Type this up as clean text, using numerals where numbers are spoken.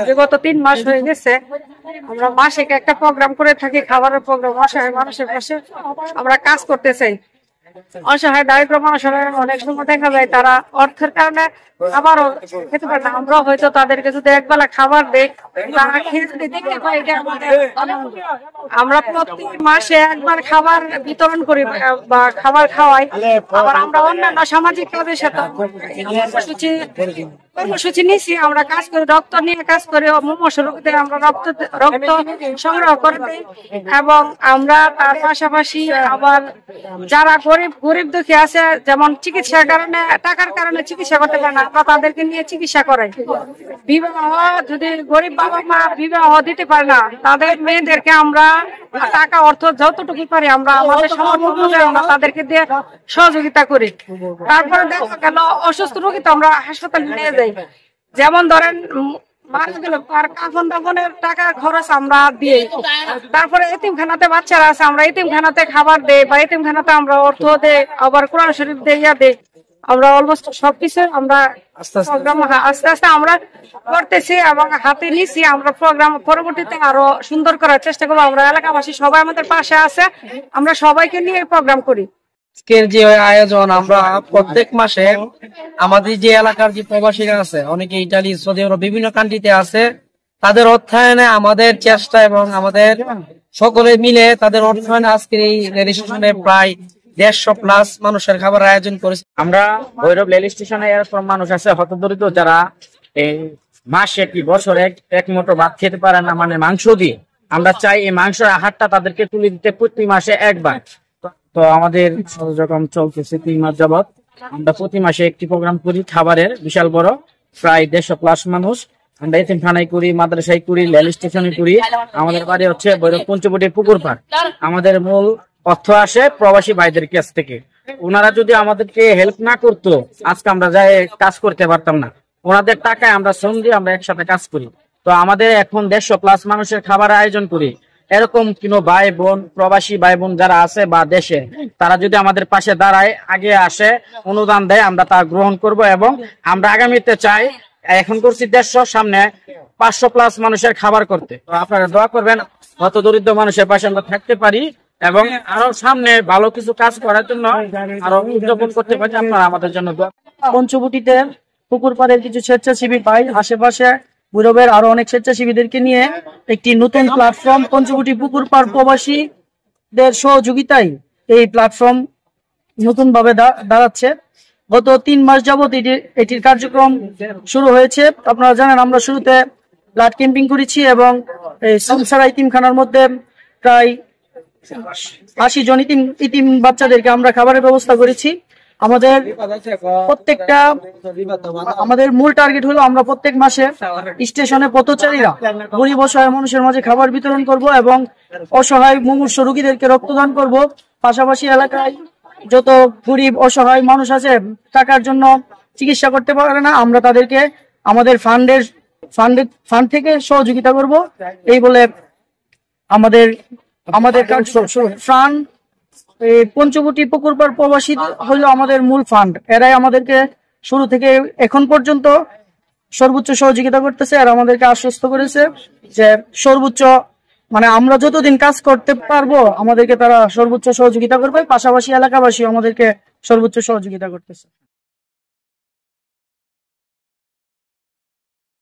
বিগত 3 মাস হয়ে গেছে আমরা মাসে একটা প্রোগ্রাম করে থাকি, খাবারের প্রোগ্রাম। অসহায় মানুষের পাশে আমরা কাজ করতে চাই। অসহায় দারিদ্র মানুষের অনেক সময় দেখা যায় তারা অর্থের কারণে খাবারও খেতে পারে না। আমরা হয়তো তাদেরকে যদি একবেলা খাবার দেই, তারা খেয়ে যদি দেখতে পাই, আমরা প্রতি মাসে একবার খাবার বিতরণ করি বা খাবার খাওয়াই। আবার আমরা অন্যান্য সামাজিক কাজের সাথে কর্মসূচি নিচ্ছি, আমরা কাজ করি, রক্ত নিয়ে কাজ করি। মুমূর্ষ রোগীদের আমরা রক্ত সংগ্রহ করে দিই। এবং আমরা তার পাশাপাশি আবার যারা গরিব দুঃখী আছে, যেমন চিকিৎসার কারণে টাকার কারণে চিকিৎসা করতে পারে না, আমরা তাদেরকে নিয়ে চিকিৎসা করাই। বিবাহ যদি গরিব বাবা মা বিবাহ দিতে পারে না, তাদের মেয়েদেরকে আমরা টাকা অর্থ যতটুকু পারি আমরা আমাদের সমর্থন আমরা তাদেরকে দিয়ে সহযোগিতা করি। তারপরে দেখা গেল অসুস্থ রোগী তো আমরা হাসপাতালে নিয়ে যাই। যেমন ধরেন মারা গেল, তার কাফন দাফনের টাকার খরচ আমরা দিই। তারপরে এতিমখানাতে বাচ্চারা আছে, আমরা এতিমখানাতে খাবার দেই বা এতিমখানাতে আমরা অর্থ দেই, আবার কোরআন শরীফ দেইয়া দেই। আমরা অলমোস্ট সবকিছু আমরা আস্তে আস্তে আমরা করতেছি এবং হাতে নিছি। আমরা প্রোগ্রাম পরবর্তীতে আরো সুন্দর করার চেষ্টা করবো। আমরা এলাকাবাসী সবাই আমাদের পাশে আছে, আমরা সবাইকে নিয়ে প্রোগ্রাম করি। আজকের যে আয়োজন, আমরা প্রত্যেক মাসে আমাদের যে এলাকার যে প্রবাসীরা আছে, অনেকে ইটালি, সৌদি আরব, বিভিন্ন কান্ট্রিতে আছে, তাদের অর্থায়নে আমাদের চেষ্টা এবং আমাদের সকলে মিলে তাদের অর্থায়নে আজকের এই রেল স্টেশনে প্রায় 150+ মানুষের খাবার আয়োজন করেছে। আমরা ভৈরব রেল স্টেশনে এরকম মানুষ আছে হতদরিদ্র, যারা এই মাসে কি বছরে এক মুঠো ভাত খেতে পারে না, মানে মাংস দিয়ে। আমরা চাই এই মাংসের আহারটা তাদেরকে তুলে দিতে প্রতি মাসে একবার। তো আমাদের যখন চলতেছে 3 মাস যাবৎ, আমরা প্রতি মাসে একটি প্রোগ্রাম করি খাবারের, বিশাল বড়, প্রায় 150+ মানুষ। আমরা এতিমখানায় করি, মাদ্রাসায় করি, রেল স্টেশনে করি। আমাদের বাড়ি হচ্ছে ভৈরব পঞ্চবটি পুকুর পাড়। আমাদের মূল অর্থ আসে প্রবাসী ভাইদের কাছ থেকে। ওনারা যদি আমাদেরকে হেল্প না করতো, আজকে আমরা যাই কাজ করতে পারতাম না। ওনাদের টাকায় আমরা শ্রম দিয়ে আমরা একসাথে কাজ করি। তো আমাদের এখন 150+ মানুষের খাবার আয়োজন করি। এরকম কোনো ভাই বোন, প্রবাসী ভাই বোন যারা আছে বা দেশে, তারা যদি আমাদের পাশে দাঁড়ায়, আগে আসে, অনুদান দেয়, আমরা তা গ্রহণ করব। এবং আমরা আগামীতে চাই, এখন করছি 150, সামনে 500+ মানুষের খাবার করতে। তো আপনারা দোয়া করবেন, হত দরিদ্র মানুষের পাশে আমরা থাকতে পারি এবং আরো সামনে ভালো কিছু কাজ করার জন্য আরো উদ্যাপন করতে পারি। আপনারা আমাদের জন্য দোয়া। পঞ্চবটিতে পুকুর পাড়ের কিছু স্বেচ্ছাসেবী ভাই, আশেপাশে ভৈরবের আরো অনেক স্বেচ্ছাসেবীদেরকে নিয়ে একটি নতুন প্ল্যাটফর্ম পঞ্চবটি পুকুর পাড় প্রবাসীদের সহযোগিতায় এই প্ল্যাটফর্ম নতুন ভাবে দাঁড়াচ্ছে। গত 3 মাস যাবত এটির কার্যক্রম শুরু হয়েছে। আপনারা জানেন, আমরা শুরুতে ব্লাড ক্যাম্পিং করেছি এবং এই সংসার ইতিমখানার মধ্যে প্রায় 80 জন ইতিম বাচ্চাদেরকে আমরা খাবারের ব্যবস্থা করেছি। আমাদের মূল টার্গেট হলো আমরা প্রত্যেক মাসে স্টেশনে পথচারীরা, গরিব অসহায় মানুষের মাঝে খাবার বিতরণ করব এবং অসহায় মুমূর্ষ রোগীদেরকে রক্তদান করব। পাশাপাশি এলাকায় যত গরিব অসহায় মানুষ আছে, টাকার জন্য চিকিৎসা করতে পারে না, আমরা তাদেরকে আমাদের ফান্ড থেকে সহযোগিতা করব। এই বলে আমাদের ফান্ড পঞ্চবটি পুকুর পাড় প্রবাসী হলো আমাদের মূল ফান্ড। এরাই আমাদেরকে শুরু থেকে এখন পর্যন্ত সর্বোচ্চ সহযোগিতা করতেছে আর আমাদেরকে আশ্বস্ত করেছে যে সর্বোচ্চ, মানে আমরা যতদিন কাজ করতে পারবো আমাদেরকে তারা সর্বোচ্চ সহযোগিতা করবে। পাশাপাশি এলাকাবাসী আমাদেরকে সর্বোচ্চ সহযোগিতা করতেছে।